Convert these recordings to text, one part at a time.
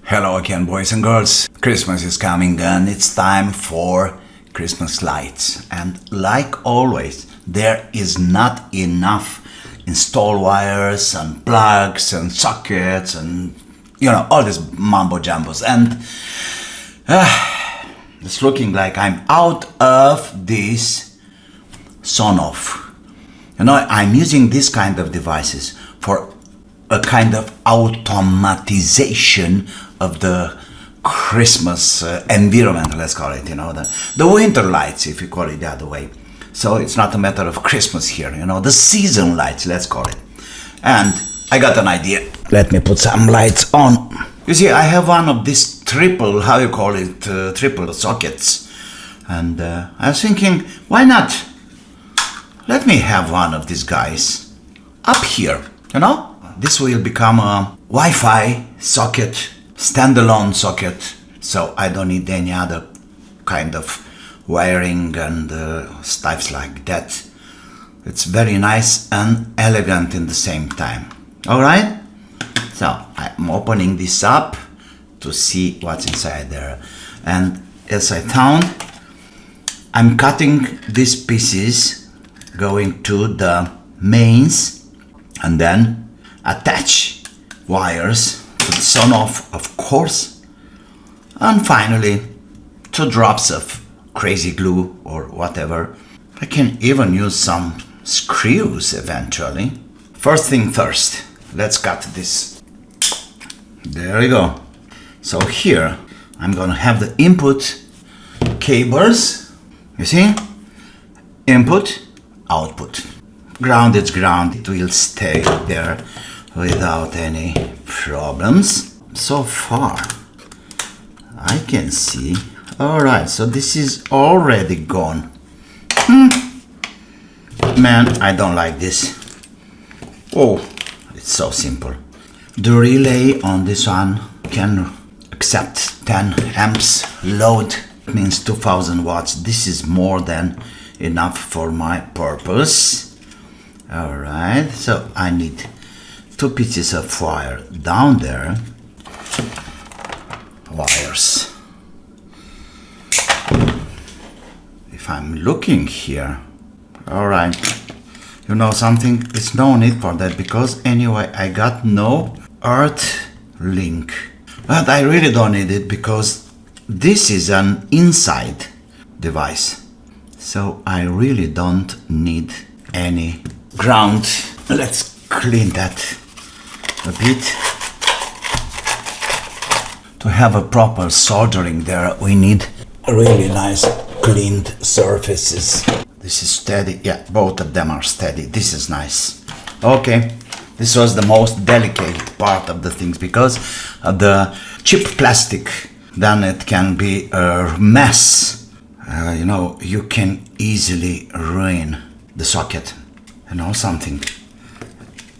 Hello again, boys and girls. Christmas is coming and it's time for Christmas lights. And like always, there is not enough install wires and plugs and sockets and all this mambo jambos. And it's looking like I'm out of this Sonoff. I'm using this kind of devices for a kind of automatization of the Christmas environment, let's call it, the winter lights, if you call it the other way. So it's not a matter of Christmas here, the season lights, let's call it. And I got an idea. Let me put some lights on. You see, I have one of these triple sockets. And I was thinking, why not? Let me have one of these guys up here, This will become a Wi-Fi socket, standalone socket, so I don't need any other kind of wiring and stuff like that. It's very nice and elegant in the same time. Alright? So I'm opening this up to see what's inside there. And as I found, I'm cutting these pieces going to the mains and then attach wires to the Sonoff, of course, and finally 2 drops of crazy glue or whatever. I can even use some screws eventually. First thing first, let's cut this. There we go. So here I'm gonna have the input cables, you see? Input, output. Ground is ground, it will stay there without any problems. So far I can see. Alright, so this is already gone. Man, I don't like this. Oh, it's so simple. The relay on this one can accept 10 amps load. It means 2000 watts. This is more than enough for my purpose. Alright, so I need 2 pieces of wire down there. Wires. If I'm looking here, alright, you know something? It's no need for that because anyway I got no earth link. But I really don't need it because this is an inside device. So I really don't need any ground. Let's clean that a bit. To have a proper soldering there, we need really nice cleaned surfaces. This is steady. Yeah, both of them are steady. This is nice. Okay, this was the most delicate part of the things because of the cheap plastic. Then it can be a mess. You can easily ruin the socket. Something.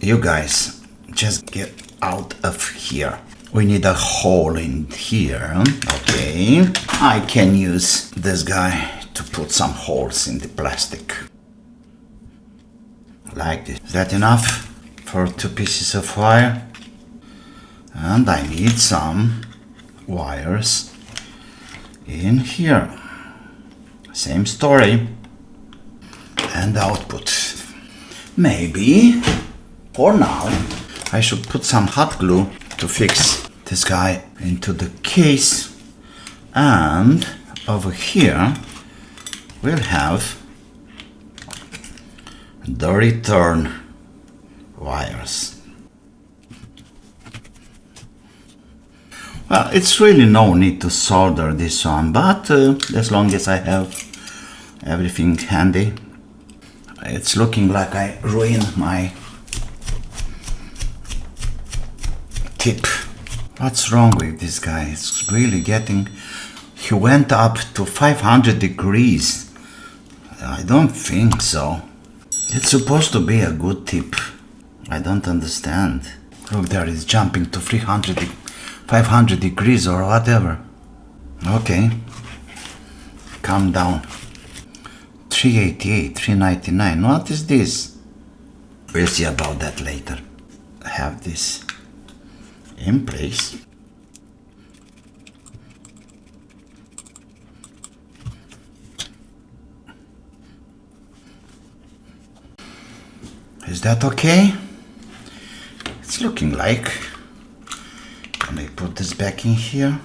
You guys, just get out of here. We need a hole in here. Okay. I can use this guy to put some holes in the plastic. Like this. Is that enough for 2 pieces of wire? And I need some wires in here. Same story. And output. Maybe for now I should put some hot glue to fix this guy into the case, and over here we'll have the return wires. Well, it's really no need to solder this one, but as long as I have everything handy. It's looking like I ruined my tip. What's wrong with this guy? It's really getting... He went up to 500 degrees. I don't think so. It's supposed to be a good tip. I don't understand. Look, there it's jumping to 500 degrees or whatever. Okay. Calm down. 388, 399. What is this? We'll see about that later. I have this in place. Is that okay? It's looking like. Can I put this back in here?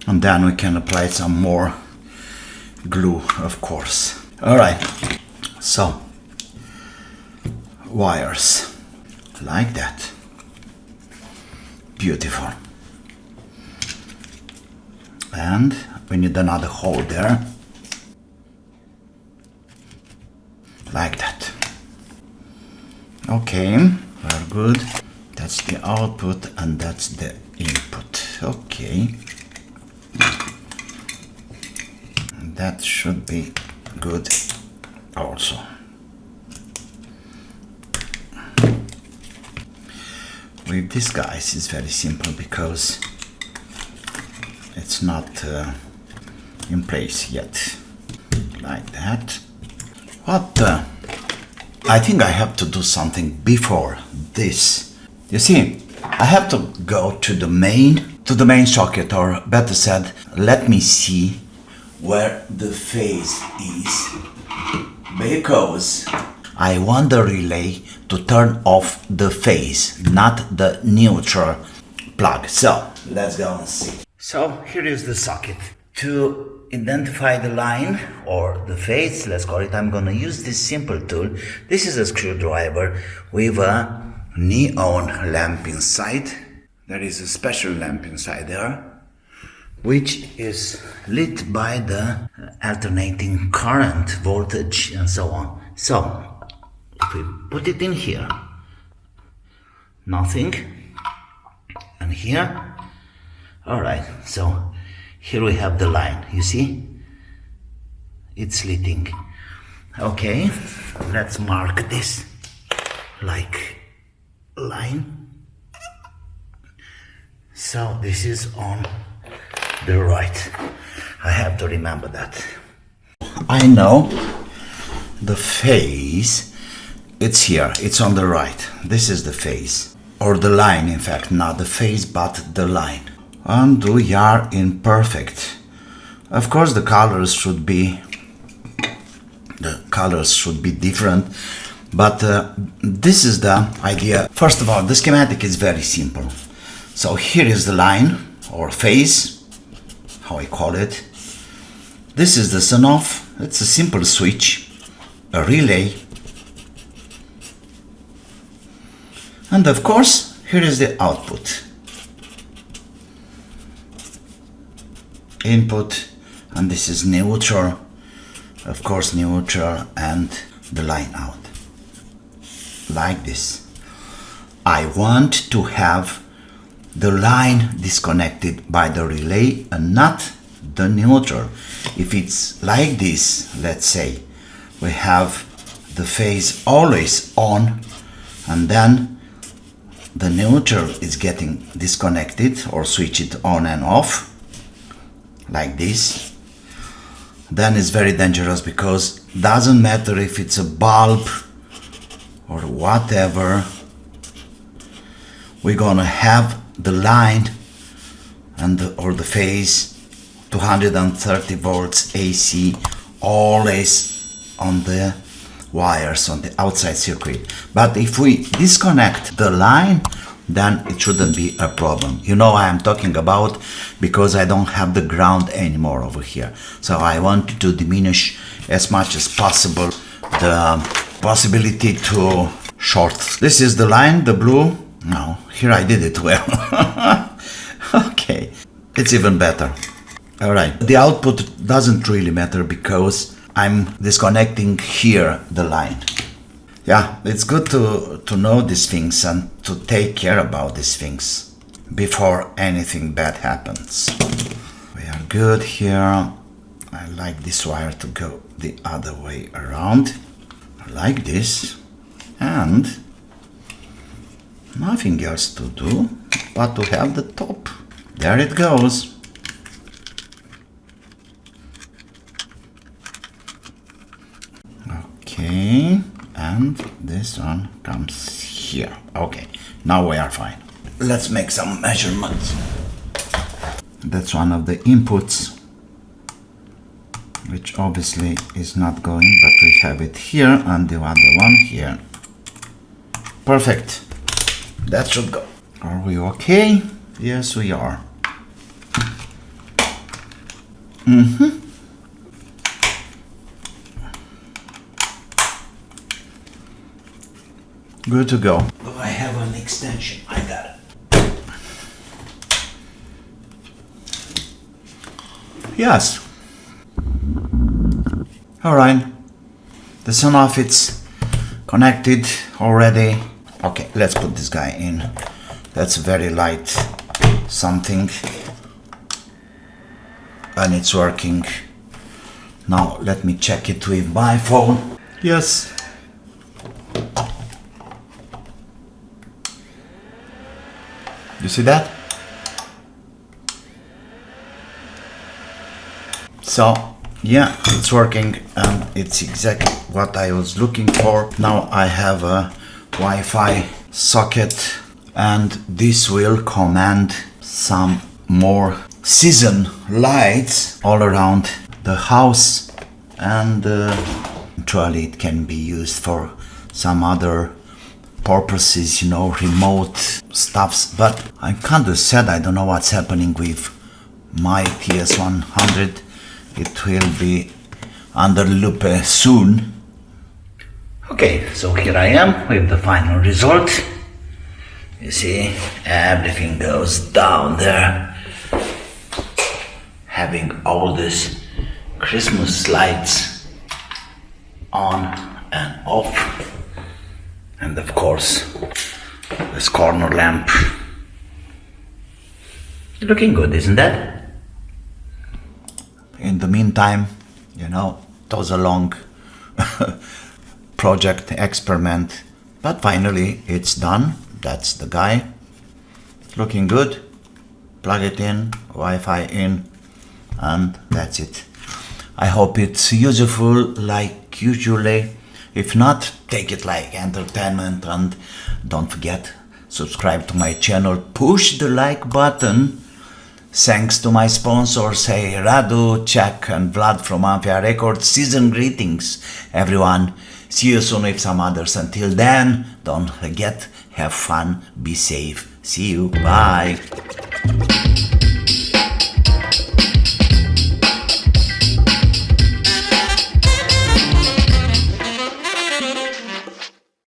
And then we can apply some more glue, of course. Alright, so wires like that. Beautiful. And we need another hole there. Like that. Okay, very good. That's the output and that's the input. Okay. That should be good also. With this guys it's very simple because it's not in place yet. Like that. What the? I think I have to do something before this. You see, I have to go to the main socket, or better said, let me see where the phase is, because I want the relay to turn off the phase, not the neutral plug. So let's go and see. So here is the socket. To identify the line or the phase, let's call it, I'm gonna use this simple tool. This is a screwdriver with a neon lamp inside. There is a special lamp inside there, which is lit by the alternating current, voltage, and so on. So, if we put it in here, nothing, and here, alright, so here we have the line, you see? It's lighting. Okay, let's mark this like line. So this is on the right. I have to remember that. I know the phase, it's here, it's on the right. This is the phase, or the line, in fact, not the phase but the line. And we are in perfect. Of course the colors should be different, but this is the idea. First of all, the schematic is very simple. So here is the line or phase, how I call it. This is the Sonoff. It's a simple switch, a relay, and of course here is the output, input, and this is neutral, of course neutral, and the line out like this. I want to have the line disconnected by the relay and not the neutral. If it's like this, let's say we have the phase always on and then the neutral is getting disconnected or switch it on and off like this, then it's very dangerous, because doesn't matter if it's a bulb or whatever, we're gonna have the line and or the phase 230 volts AC always on the wires on the outside circuit. But if we disconnect the line, then it shouldn't be a problem. You know I am talking about, because I don't have the ground anymore over here. So I want to diminish as much as possible the possibility to short. This is the line, the blue. No, here I did it well. Okay, it's even better. Alright, the output doesn't really matter because I'm disconnecting here the line. Yeah, it's good to know these things and to take care about these things before anything bad happens. We are good here. I like this wire to go the other way around, like this, and nothing else to do but to have the top. There it goes. Okay, and this one comes here. Okay, now we are fine. Let's make some measurements. That's one of the inputs. which obviously is not going, but we have it here and the other one here. Perfect. That should go. Are we okay? Yes, we are. Good to go. Oh, I have an extension. I got it. Yes. Alright. The Sonoff, it's connected already. Okay, let's put this guy in. That's very light something. And it's working. Now let me check it with my phone. Yes. You see that? So yeah, it's working and it's exactly what I was looking for. Now I have a Wi-Fi socket and this will command some more season lights all around the house, and actually it can be used for some other purposes, you know, remote stuffs. But I'm kind of sad, I don't know what's happening with my TS100. It will be under loop soon. Okay, so here I am with the final result. You see, everything goes down there. Having all these Christmas lights on and off. And of course, this corner lamp. Looking good, isn't that? In the meantime, you know, it was a long project, experiment, but finally it's done. That's the guy. Looking good. Plug it in, Wi-Fi in, and that's it. I hope it's useful like usually. If not, take it like entertainment, and don't forget, subscribe to my channel, push the like button. Thanks to my sponsors, hey Radu, Czech and Vlad from Ampere Records. Season greetings, everyone. See you soon with some others. Until then, don't forget, have fun, be safe. See you, bye.